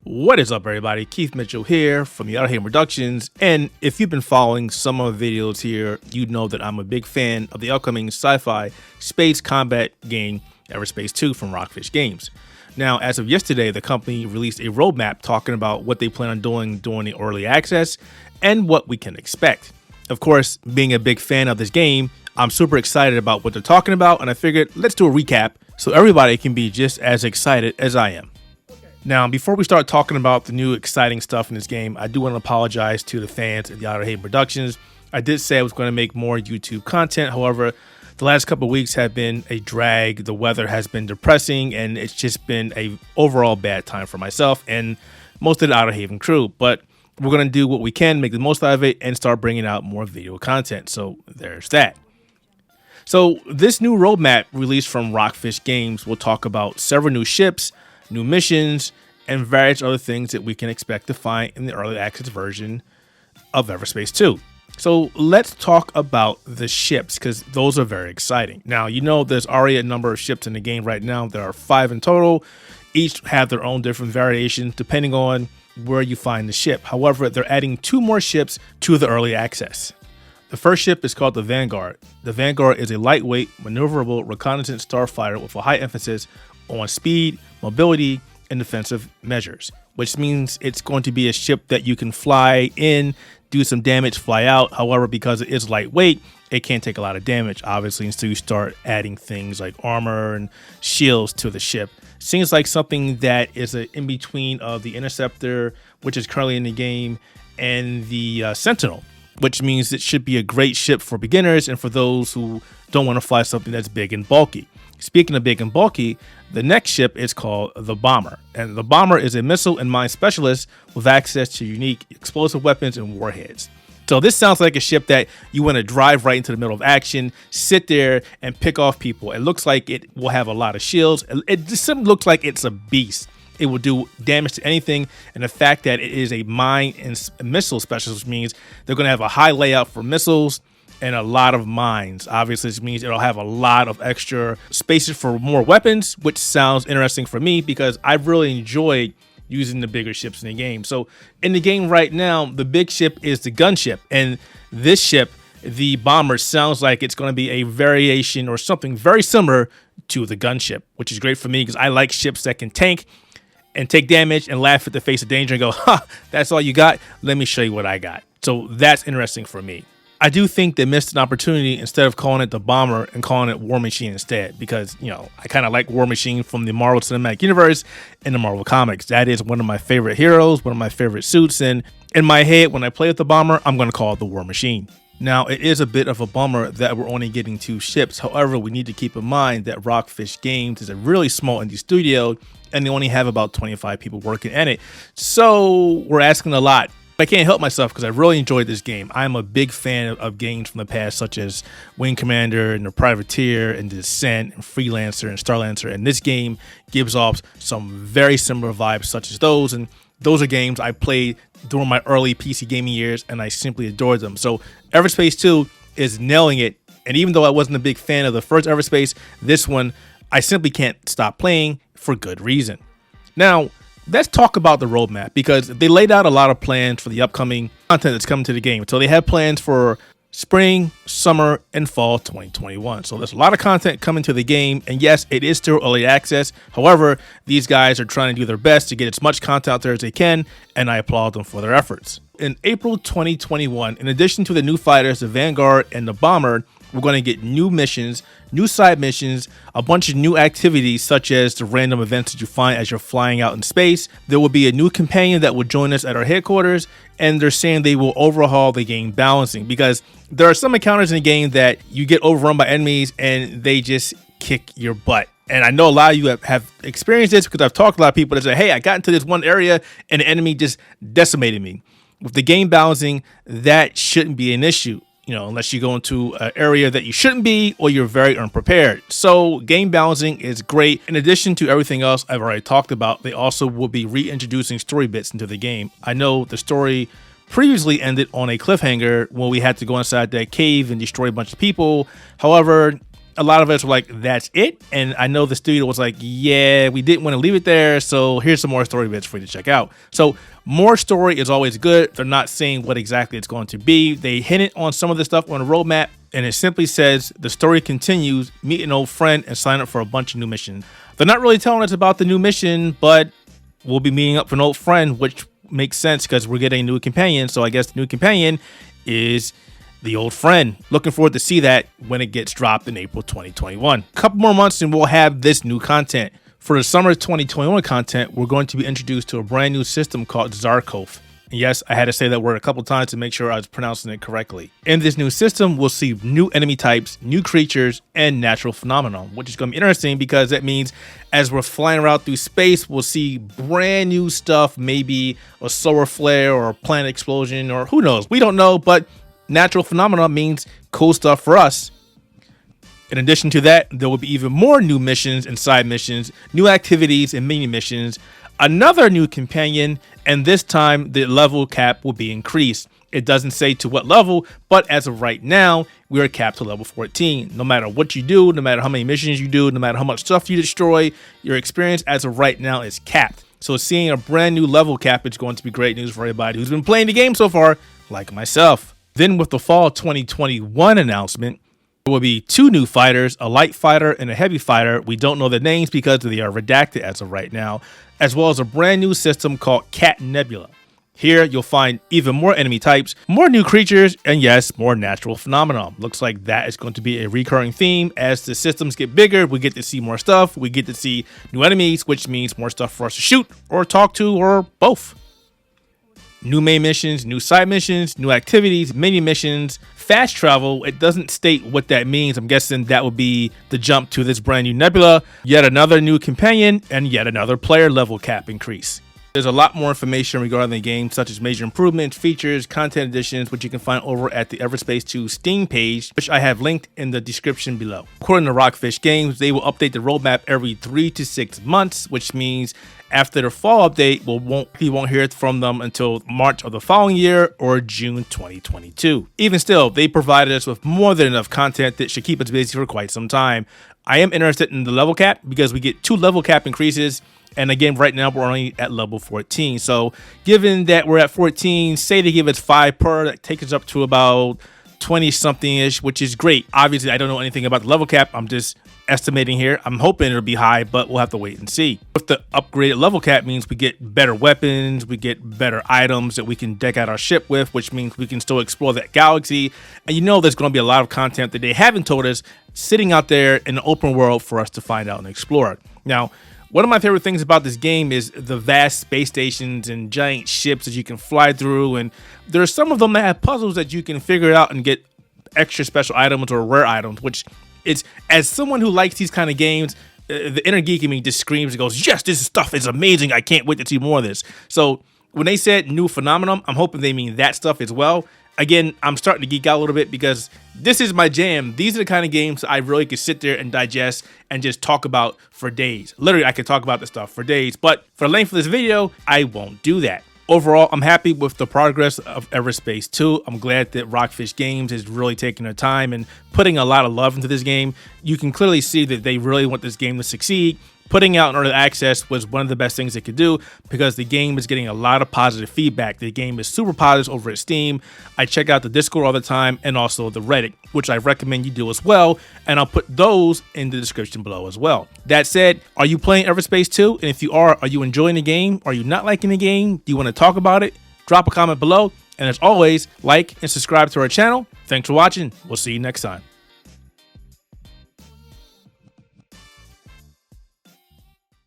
What is up, everybody? Keith Mitchell here from the Outerhaven Productions, and if you've been following some of the videos here, you know that I'm a big fan of the upcoming sci-fi space combat game Everspace 2 from Rockfish Games. Now, as of yesterday, the company released a roadmap talking about what they plan on doing during the early access and what we can expect. Of course, being a big fan of this game, I'm super excited about what they're talking about, and I figured let's do a recap so everybody can be just as excited as I am. Now, before we start talking about the new exciting stuff in this game, I do want to apologize to the fans at the Outerhaven Productions. I did say I was going to make more YouTube content. However, the last couple of weeks have been a drag. The weather has been depressing, and it's just been a overall bad time for myself and most of the Outerhaven crew. But we're going to do what we can, make the most out of it, and start bringing out more video content. So there's that. So this new roadmap released from Rockfish Games will talk about several new ships, new missions, and various other things that we can expect to find in the early access version of Everspace 2. So let's talk about the ships, because those are very exciting. Now, you know there's already a number of ships in the game right now. There are 5 in total. Each have their own different variations depending on where you find the ship. However, they're adding 2 more ships to the early access. The first ship is called the Vanguard. The Vanguard is a lightweight, maneuverable reconnaissance starfighter with a high emphasis on speed, mobility, and defensive measures, which means it's going to be a ship that you can fly in, do some damage, fly out. However, because it is lightweight, it can't take a lot of damage, obviously, until you start adding things like armor and shields to the ship. Seems like something that is an in-between of the Interceptor, which is currently in the game, and the Sentinel, which means it should be a great ship for beginners and for those who don't want to fly something that's big and bulky. Speaking of big and bulky, the next ship is called the Bomber, and the Bomber is a missile and mine specialist with access to unique explosive weapons and warheads. So this sounds like a ship that you want to drive right into the middle of action, sit there and pick off people. It looks like it will have a lot of shields. It just looks like it's a beast. It will do damage to anything, and the fact that it is a mine and missile specialist means they're going to have a high layout for missiles and a lot of mines. Obviously, this means it'll have a lot of extra spaces for more weapons, which sounds interesting for me because I've really enjoyed using the bigger ships in the game. So in the game right now, the big ship is the Gunship, and this ship, the Bomber, sounds like it's going to be a variation or something very similar to the Gunship, which is great for me because I like ships that can tank and take damage and laugh at the face of danger and go, ha, that's all you got? Let me show you what I got. So that's interesting for me. I do think they missed an opportunity instead of calling it the Bomber and calling it War Machine instead, because, you know, I kind of like War Machine from the Marvel Cinematic Universe and the Marvel Comics. That is one of my favorite heroes, one of my favorite suits, and in my head, when I play with the Bomber, I'm going to call it the War Machine. Now, it is a bit of a bummer that we're only getting 2 ships. However, we need to keep in mind that Rockfish Games is a really small indie studio, and they only have about 25 people working in it. So we're asking a lot. I can't help myself because I really enjoyed this game. I'm a big fan of games from the past, such as Wing Commander and the Privateer and Descent and Freelancer and Starlancer. And this game gives off some very similar vibes such as those. And those are games I played during my early PC gaming years, and I simply adored them. So Everspace 2 is nailing it. And even though I wasn't a big fan of the first Everspace, this one, I simply can't stop playing for good reason. Now, let's talk about the roadmap, because they laid out a lot of plans for the upcoming content that's coming to the game. So they have plans for spring, summer, and fall 2021. So there's a lot of content coming to the game. And yes, it is still early access. However, these guys are trying to do their best to get as much content out there as they can, and I applaud them for their efforts. In April 2021, in addition to the new fighters, the Vanguard and the Bomber, we're going to get new missions, new side missions, a bunch of new activities such as the random events that you find as you're flying out in space. There will be a new companion that will join us at our headquarters, and they're saying they will overhaul the game balancing, because there are some encounters in the game that you get overrun by enemies and they just kick your butt. And I know a lot of you have experienced this because I've talked to a lot of people that say, hey, I got into this one area and the enemy just decimated me. With the game balancing, that shouldn't be an issue, you know, unless you go into an area that you shouldn't be or you're very unprepared. So game balancing is great. In addition to everything else I've already talked about, they also will be reintroducing story bits into the game. I know the story previously ended on a cliffhanger when we had to go inside that cave and destroy a bunch of people. However, a lot of us were like, that's it. And I know the studio was like, yeah, we didn't want to leave it there. So here's some more story bits for you to check out. So more story is always good. They're not saying what exactly it's going to be. They hinted on some of the stuff on the roadmap, and it simply says the story continues, meet an old friend, and sign up for a bunch of new missions. They're not really telling us about the new mission, but we'll be meeting up for an old friend, which makes sense because we're getting a new companion. So I guess the new companion is the old friend. Looking forward to see that when it gets dropped in April 2021. A couple more months and we'll have this new content. For the summer 2021 content, we're going to be introduced to a brand new system called Zarkov. And yes, I had to say that word a couple times to make sure I was pronouncing it correctly. In this new system, we'll see new enemy types, new creatures, and natural phenomenon, which is going to be interesting because that means as we're flying around through space, we'll see brand new stuff, maybe a solar flare or a planet explosion, or who knows? We don't know, but natural phenomena means cool stuff for us. In addition to that, there will be even more new missions and side missions, new activities and mini missions, another new companion, and this time the level cap will be increased. It doesn't say to what level, but as of right now, we are capped to level 14. No matter what you do, no matter how many missions you do, no matter how much stuff you destroy, your experience as of right now is capped. So seeing a brand new level cap is going to be great news for everybody who's been playing the game so far, like myself. Then with the fall 2021 announcement, there will be 2 new fighters, a light fighter and a heavy fighter. We don't know the names because they are redacted as of right now, as well as a brand new system called Cat Nebula. Here, you'll find even more enemy types, more new creatures, and yes, more natural phenomena. Looks like that is going to be a recurring theme. As the systems get bigger, we get to see more stuff. We get to see new enemies, which means more stuff for us to shoot or talk to or both. New main missions, new side missions, new activities, mini missions, fast travel. It doesn't state what that means. I'm guessing that would be the jump to this brand new nebula, yet another new companion, and yet another player level cap increase. There's a lot more information regarding the game, such as major improvements, features, content additions, which you can find over at the Everspace 2 Steam page, which I have linked in the description below. According to Rockfish Games, they will update the roadmap every 3 to 6 months, which means after the fall update, we won't hear from them until March of the following year or June 2022. Even still, they provided us with more than enough content that should keep us busy for quite some time. I am interested in the level cap because we get 2 level cap increases. And again, right now we're only at level 14. So given that we're at 14, say they give us 5 per, that takes us up to about 20 something ish, which is great. Obviously, I don't know anything about the level cap. I'm just estimating here. I'm hoping it'll be high, but we'll have to wait and see. With the upgraded level cap means we get better weapons, we get better items that we can deck out our ship with, which means we can still explore that galaxy. And you know there's going to be a lot of content that they haven't told us sitting out there in the open world for us to find out and explore. Now, one of my favorite things about this game is the vast space stations and giant ships that you can fly through, and there are some of them that have puzzles that you can figure out and get extra special items or rare items, which is, as someone who likes these kind of games, the inner geek in me just screams and goes, yes, this stuff is amazing. I can't wait to see more of this. So when they said new phenomenon, I'm hoping they mean that stuff as well. Again, I'm starting to geek out a little bit because this is my jam. These are the kind of games I really could sit there and digest and just talk about for days. Literally, I could talk about this stuff for days, but for the length of this video, I won't do that. Overall, I'm happy with the progress of Everspace 2. I'm glad that Rockfish Games is really taking their time and putting a lot of love into this game. You can clearly see that they really want this game to succeed. Putting out in early access was one of the best things they could do because the game is getting a lot of positive feedback. The game is super positive over at Steam. I check out the Discord all the time and also the Reddit, which I recommend you do as well. And I'll put those in the description below as well. That said, are you playing Everspace 2? And if you are you enjoying the game? Are you not liking the game? Do you want to talk about it? Drop a comment below. And as always, like and subscribe to our channel. Thanks for watching. We'll see you next time.